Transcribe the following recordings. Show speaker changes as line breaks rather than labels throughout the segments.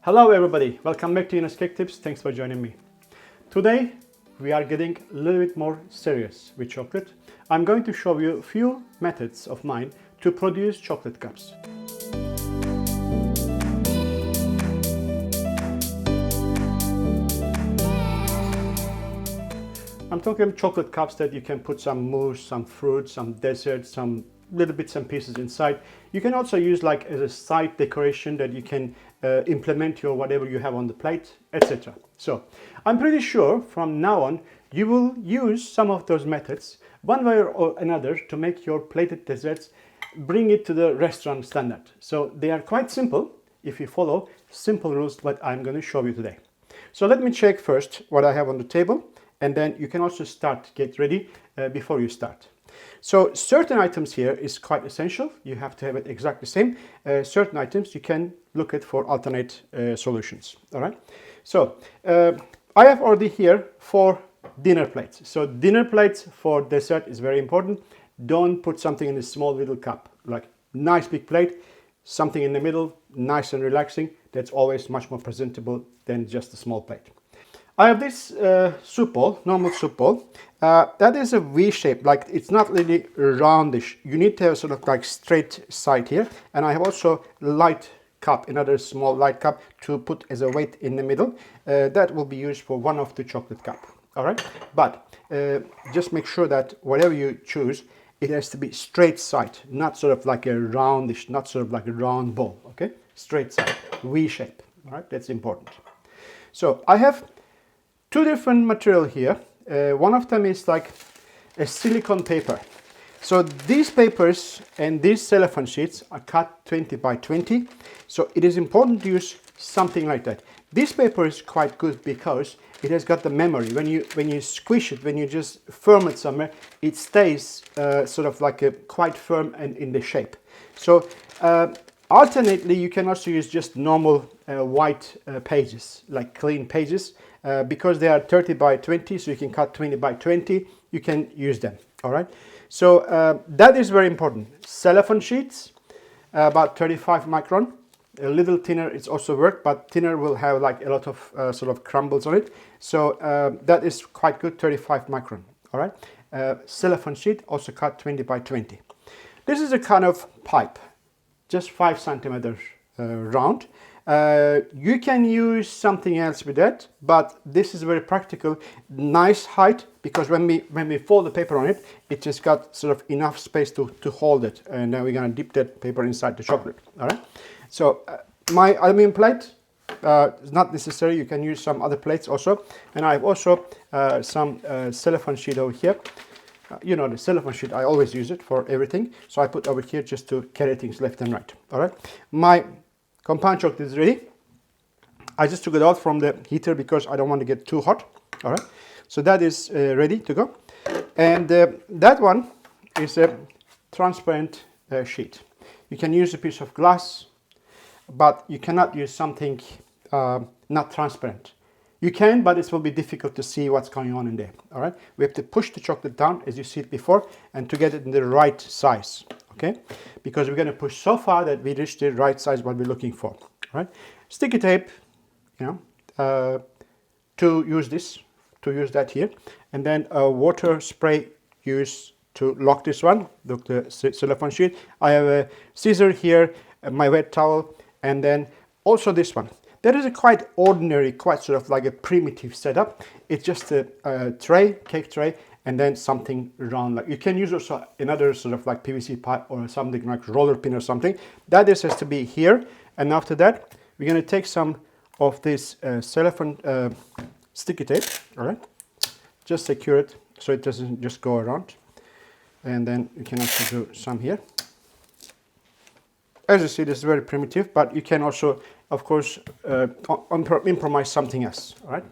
Hello everybody, welcome back to Yunus Cake Tips. Thanks for joining me. Today we are getting a little bit more serious with chocolate. I'm going to show you a few methods of mine to produce chocolate cups. I'm talking chocolate cups that you can put some mousse, some fruit, some dessert, some little bits and pieces inside. You can also use like as a side decoration that you can implement your whatever you have on the plate, etc. So I'm pretty sure from now on you will use some of those methods one way or another to make your plated desserts bring it to the restaurant standard. So they are quite simple if you follow simple rules what I'm going to show you today. So let me check first what I have on the table, and then you can also get ready before you start. So certain items here is quite essential. You have to have it exactly the same. Certain items you can look at for alternate solutions. All right. So I have already here 4 dinner plates. So dinner plates for dessert is very important. Don't put something in a small little cup. Like nice big plate, something in the middle, nice and relaxing. That's always much more presentable than just a small plate. I have this soup bowl, normal soup bowl. That is a V shape, like it's not really roundish. You need to have sort of like straight side here. And I have also light cup, another small light cup to put as a weight in the middle. That will be used for one of the chocolate cup. All right, but just make sure that whatever you choose, it has to be straight side, not sort of like a roundish, not sort of like a round bowl. Okay, straight side, V shape. All right, that's important. So I have 2 different material here. One of them is like a silicone paper. So these papers and these cellophane sheets are cut 20 by 20. So it is important to use something like that. This paper is quite good because it has got the memory. When you squish it, when you just firm it somewhere, it stays sort of like a quite firm and in the shape. So alternately, you can also use just normal white pages, like clean pages. Because they are 30 by 20, so you can cut 20 by 20, you can use them. All right. So that is very important. Cellophane sheets, about 35 micron. A little thinner, it's also work, but thinner will have like a lot of sort of crumbles on it. So that is quite good, 35 micron. All right. Cellophane sheet also cut 20 by 20. This is a kind of pipe, just 5 centimeters round. You can use something else with that, but this is very practical, nice height, because when we fold the paper on it, it just got sort of enough space to hold it, and then we're gonna dip that paper inside the chocolate. All right. So my aluminum plate is not necessary. You can use some other plates also, and I have also some cellophane sheet over here. You know, the cellophane sheet, I always use it for everything, so I put over here just to carry things left and right. All right. My compound chocolate is ready. I just took it out from the heater because I don't want to get too hot. All right, so that is ready to go. And that one is a transparent sheet. You can use a piece of glass, but you cannot use something not transparent. You can, but it will be difficult to see what's going on in there. All right, we have to push the chocolate down as you see it before and to get it in the right size. Okay, because we're going to push so far that we reach the right size what we're looking for. All right, sticky tape, you know, to use that here, and then a water spray used to lock this one, look the cellophane sheet. I have a scissor here, my wet towel, and then also this one. That is a quite ordinary, quite sort of like a primitive setup. It's just a tray, cake tray, and then something round. Like you can use also another sort of like PVC pipe or something like roller pin or something. That just has to be here. And after that, we're going to take some of this cellophane sticky tape. All right, just secure it so it doesn't just go around. And then you can also do some here. As you see, this is very primitive, but you can also, of course, improvise something else. All right.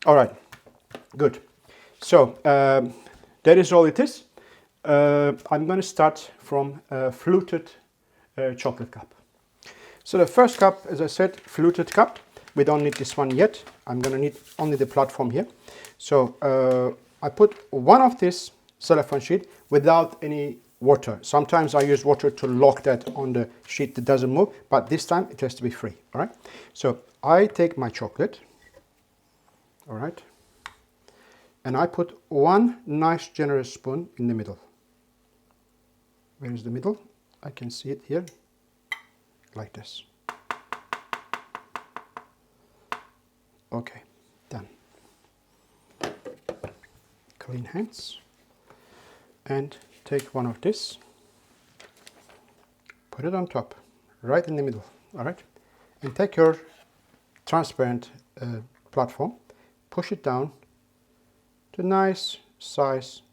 All right. Good. So that is all it is. I'm going to start from a fluted chocolate cup. So the first cup, as I said, fluted cup. We don't need this one yet. I'm going to need only the platform here. So I put one of this cellophane sheet without any water. Sometimes I use water to lock that on the sheet that doesn't move, but this time it has to be free, all right? So I take my chocolate, all right, and I put one nice generous spoon in the middle. Where is the middle? I can see it here, like this. Okay, done. Clean hands. And take one of this, put it on top, right in the middle, all right? And take your transparent platform, push it down to nice size,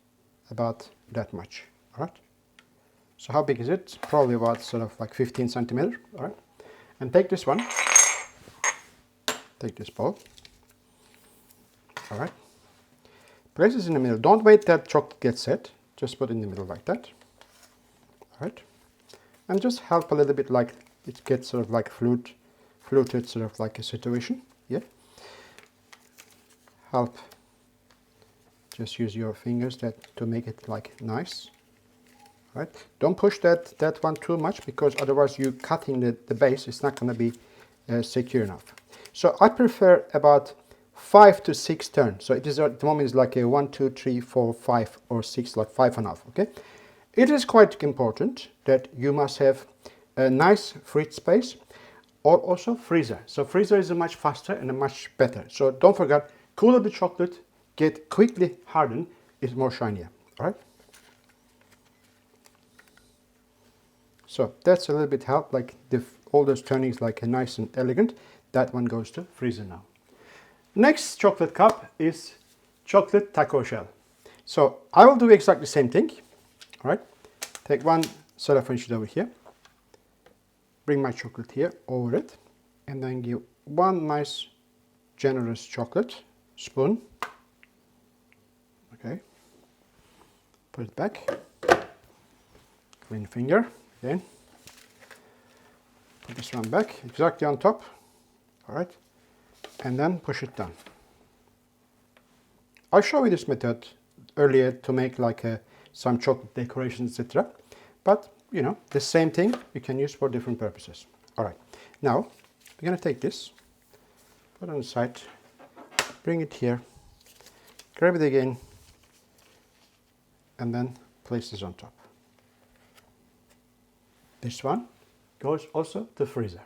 about that much, all right? So how big is it? Probably about sort of like 15 centimeters, all right? And take this one, take this ball, all right? Place this in the middle. Don't wait that chocolate gets set. Just put it in the middle like that, all right? And just help a little bit, like it gets sort of like fluted sort of like a situation, yeah? Help, just use your fingers to make it like nice, right? Don't push that one too much, because otherwise you cutting the base, it's not going to be secure enough. So I prefer about 5 to 6 turns. So it is at the moment is like a 1, 2, 3, 4, 5 or 6, like 5.5, okay? It is quite important that you must have a nice fridge space or also freezer. So freezer is much faster and much better. So don't forget, cooler the chocolate, get quickly hardened, is more shinier, all right? So that's a little bit help, like all those turnings like a nice and elegant. That one goes to freezer now. Next chocolate cup is chocolate taco shell. So I will do exactly the same thing. All right, take one cellophane sheet over here, bring my chocolate here over it, and then give one nice generous chocolate spoon. Okay, put it back, clean finger, again, put this one back exactly on top, all right, and then push it down. I showed you this method earlier to make like some chocolate decorations, etc. But you know, the same thing you can use for different purposes. All right, now we're going to take this, put it on the side, bring it here, grab it again, and then place this on top. This one goes also to the freezer.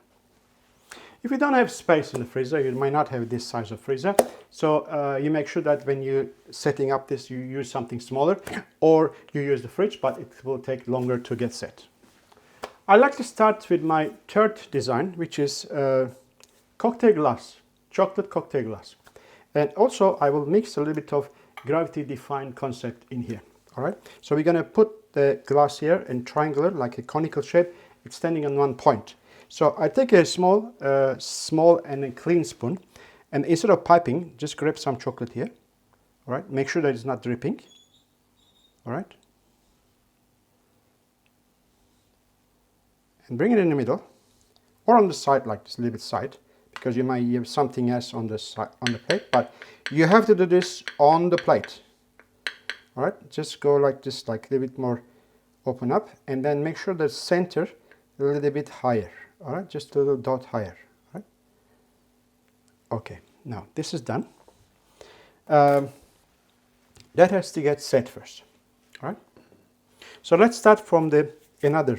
If you don't have space in the freezer, you might not have this size of freezer. So you make sure that when you're setting up this, you use something smaller, or you use the fridge, but it will take longer to get set. I like to start with my third design, which is cocktail glass, chocolate cocktail glass. And also I will mix a little bit of gravity defying concept in here. All right. So we're going to put the glass here in triangular, like a conical shape. It's standing on one point. So I take a small and a clean spoon, and instead of piping, just grab some chocolate here. All right, make sure that it's not dripping. All right, and bring it in the middle, or on the side, like this, a little bit side, because you might have something else on the side on the plate. But you have to do this on the plate. All right, just go like this, like a little bit more, open up, and then make sure the center a little bit higher. All right, just a little dot higher. All right. Okay, now this is done. That has to get set first. All right. So let's start from another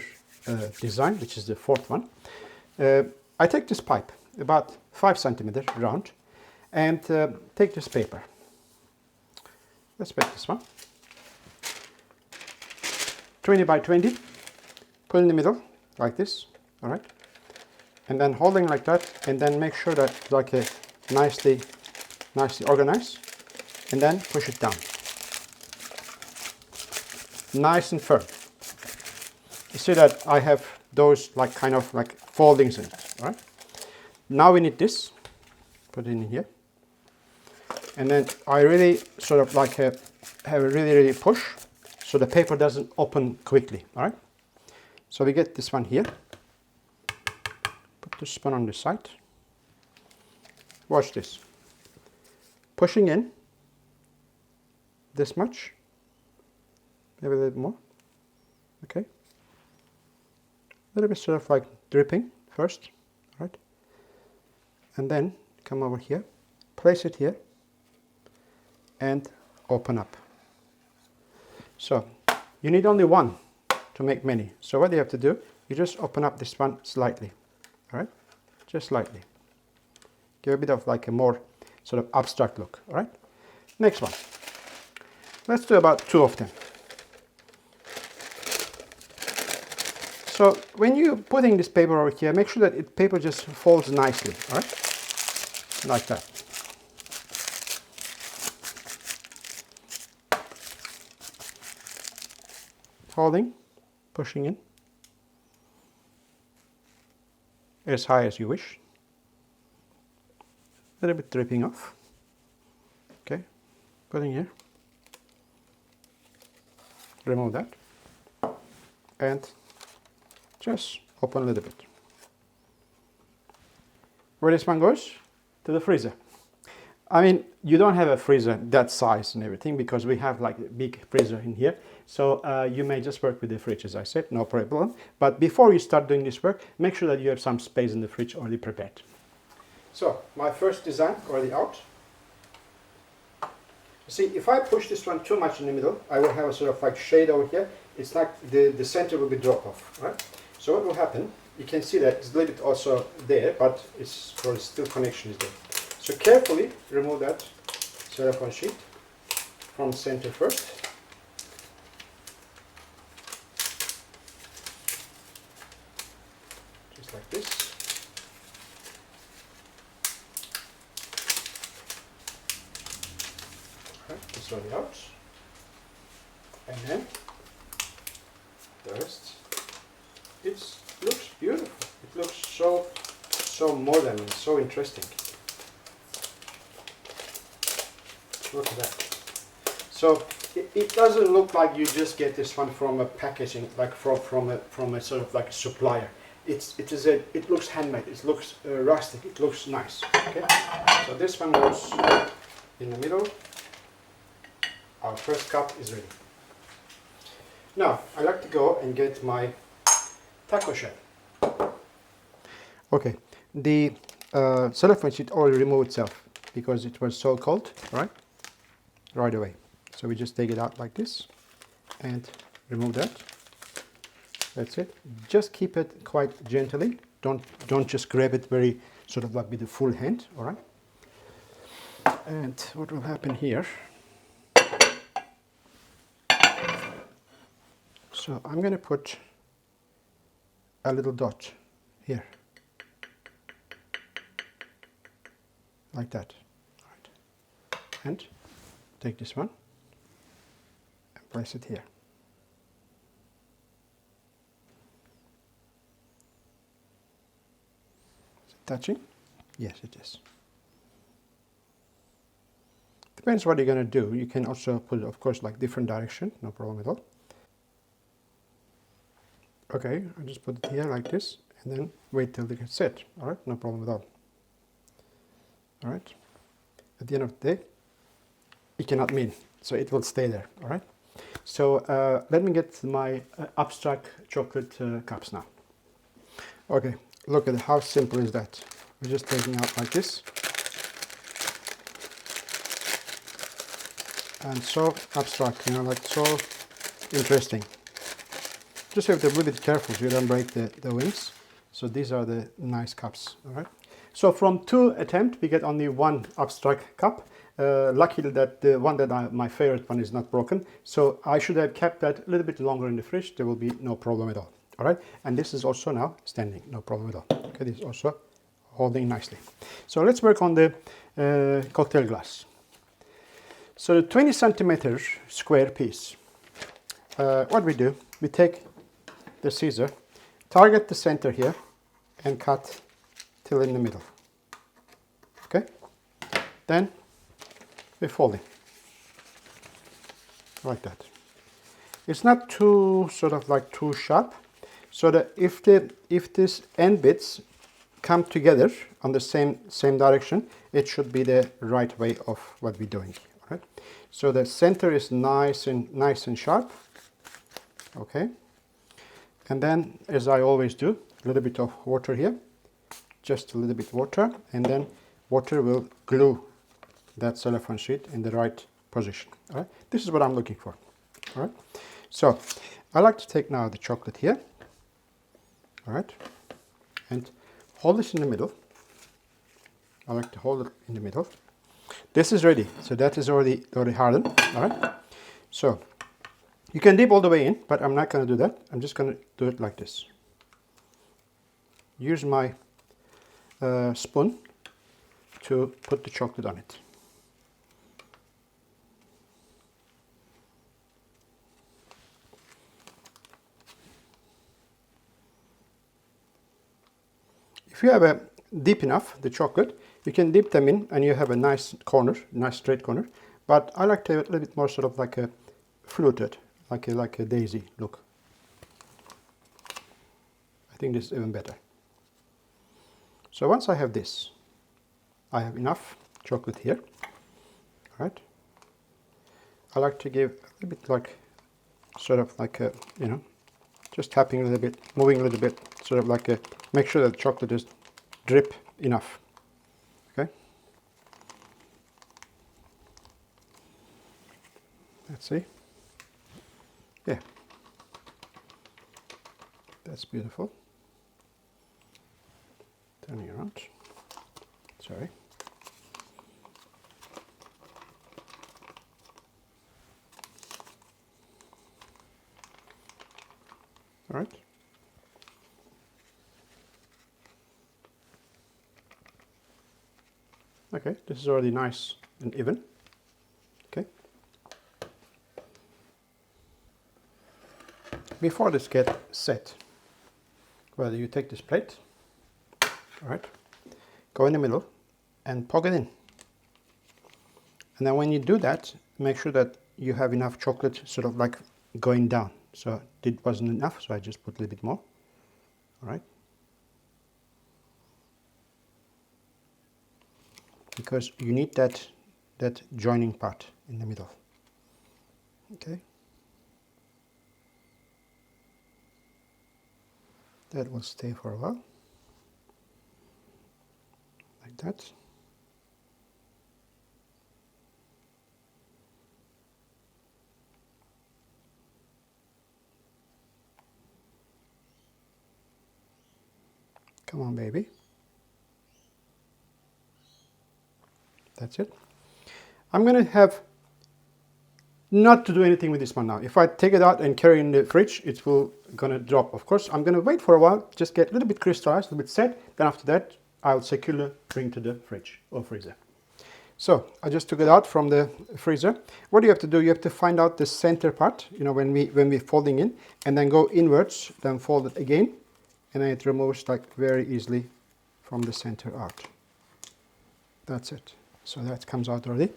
design, which is the fourth one. I take this pipe, about 5 centimeters round, and take this paper. Let's make this one. 20 by 20. Put in the middle, like this. All right. And then holding like that, and then make sure that it's like a nicely organized, and then push it down. Nice and firm. You see that I have those like kind of like foldings in it, all right? Now we need this, put it in here. And then I really sort of like have a really push, so the paper doesn't open quickly, all right? So we get this one here. Put the spoon on the side. Watch this. Pushing in this much, maybe a little more. Okay. A little bit sort of like dripping first, right? And then come over here, place it here, and open up. So you need only one to make many. So what you have to do, you just open up this one slightly, all right? Just slightly. Give a bit of like a more sort of abstract look, all right? Next one. Let's do about 2 of them. So when you're putting this paper over here, make sure that the paper just folds nicely, all right? Like that. Holding, pushing in as high as you wish. A little bit dripping off. Okay, putting here. Remove that. And just open a little bit. Where this one goes? To the freezer. I mean, you don't have a freezer that size and everything because we have like a big freezer in here. So you may just work with the fridge, as I said, no problem. But before you start doing this work, make sure that you have some space in the fridge already prepared. So my first design already out. See, if I push this one too much in the middle, I will have a sort of like shade over here. It's like the center will be drop off, right? So what will happen? You can see that it's a little bit also there, but it's for still connection is there. So carefully remove that cellophane sheet from center first. Just like this. This one out, and then the rest. It looks beautiful. It looks so modern and so interesting. Look at that. So it doesn't look like you just get this one from a packaging, like from a sort of like a supplier. It looks handmade. It looks rustic. It looks nice. Okay. So this one goes in the middle. Our first cup is ready. Now, I like to go and get my taco shell. Okay, the cellophane sheet already removed itself because it was so cold, right away. So we just take it out like this and remove that. That's it. Just keep it quite gently. Don't just grab it very sort of like with the full hand, all right? And what will happen here? So I'm going to put a little dot here, like that. Right. And take this one and place it here. Is it touching? Yes, it is. Depends what you're going to do. You can also put, of course, like different direction, no problem at all. Okay, I just put it here like this and then wait till they get set. All right, no problem at all. All right, at the end of the day, it cannot mean, so it will stay there. All right, so let me get my abstract chocolate cups now. Okay, look at how simple is that. We're just taking out like this. And so abstract, you know, like so interesting. Just have to be a little bit careful so you don't break the wings. So these are the nice cups, all right? So from 2 attempts, we get only 1 abstract cup. Luckily that the one that my favorite one is not broken. So I should have kept that a little bit longer in the fridge. There will be no problem at all, all right? And this is also now standing, no problem at all. Okay, this is also holding nicely. So let's work on the cocktail glass. So the 20 centimeter square piece, what we do, we take the scissor, target the center here, and cut till in the middle. Okay? Then we fold it like that. It's not too sort of like too sharp, so that if this end bits come together on the same direction, it should be the right way of what we're doing. All right? So the center is nice and sharp. Okay. And then, as I always do, a little bit of water here, just a little bit water, and then water will glue that cellophane sheet in the right position. All right, this is what I'm looking for. All right, so I like to take now the chocolate here. All right, and hold this in the middle. I like to hold it in the middle. This is ready, so that is already hardened. All right, so you can dip all the way in, but I'm not going to do that. I'm just going to do it like this. Use my spoon to put the chocolate on it. If you have a deep enough, the chocolate, you can dip them in and you have a nice corner, nice straight corner. But I like to have it a little bit more sort of like a fluted, like a daisy look. I think this is even better. So once I have this, I have enough chocolate here. All right. I like to give a little bit like, sort of like a, you know, just tapping a little bit, moving a little bit, sort of like a, make sure that the chocolate is drip enough. Okay. Let's see. Yeah. That's beautiful. Turning around. Sorry. All right. Okay, this is already nice and even. Okay. Before this gets set, well, you take this plate, all right, go in the middle and poke it in. And then when you do that, make sure that you have enough chocolate sort of like going down. So it wasn't enough, so I just put a little bit more. All right. Because you need that joining part in the middle. Okay. That will stay for a while. Like that. Come on, baby. That's it. I'm going to have not to do anything with this one now. If I take it out and carry in the fridge, it will going to drop. Of course, I'm going to wait for a while, just get a little bit crystallized, a little bit set. Then after that, I'll securely bring to the fridge or freezer. So I just took it out from the freezer. What do you have to do? You have to find out the center part, you know, when we're folding in, and then go inwards, then fold it again, and then it removes like very easily from the center out. That's it. So that comes out already.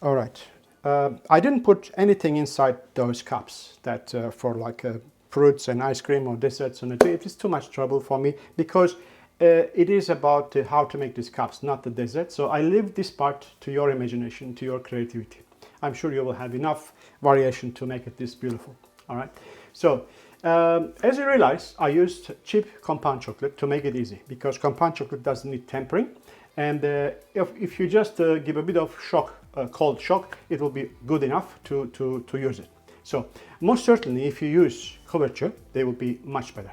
All right. I didn't put anything inside those cups that for like fruits and ice cream or desserts, and it is too much trouble for me because it is about how to make these cups, not the dessert. So I leave this part to your imagination, to your creativity. I'm sure you will have enough variation to make it this beautiful. All right. So as you realize, I used cheap compound chocolate to make it easy because compound chocolate doesn't need tempering. And if you just give a bit of shock, cold shock, it will be good enough to use it. So most certainly if you use couverture, they will be much better.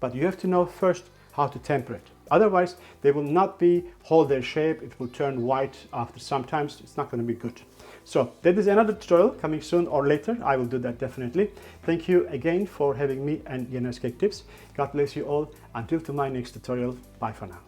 But you have to know first how to temper it. Otherwise, they will not hold their shape. It will turn white after sometimes. It's not going to be good. So that is another tutorial coming soon or later. I will do that definitely. Thank you again for having me and Yener's Cake Tips. God bless you all. Until to my next tutorial. Bye for now.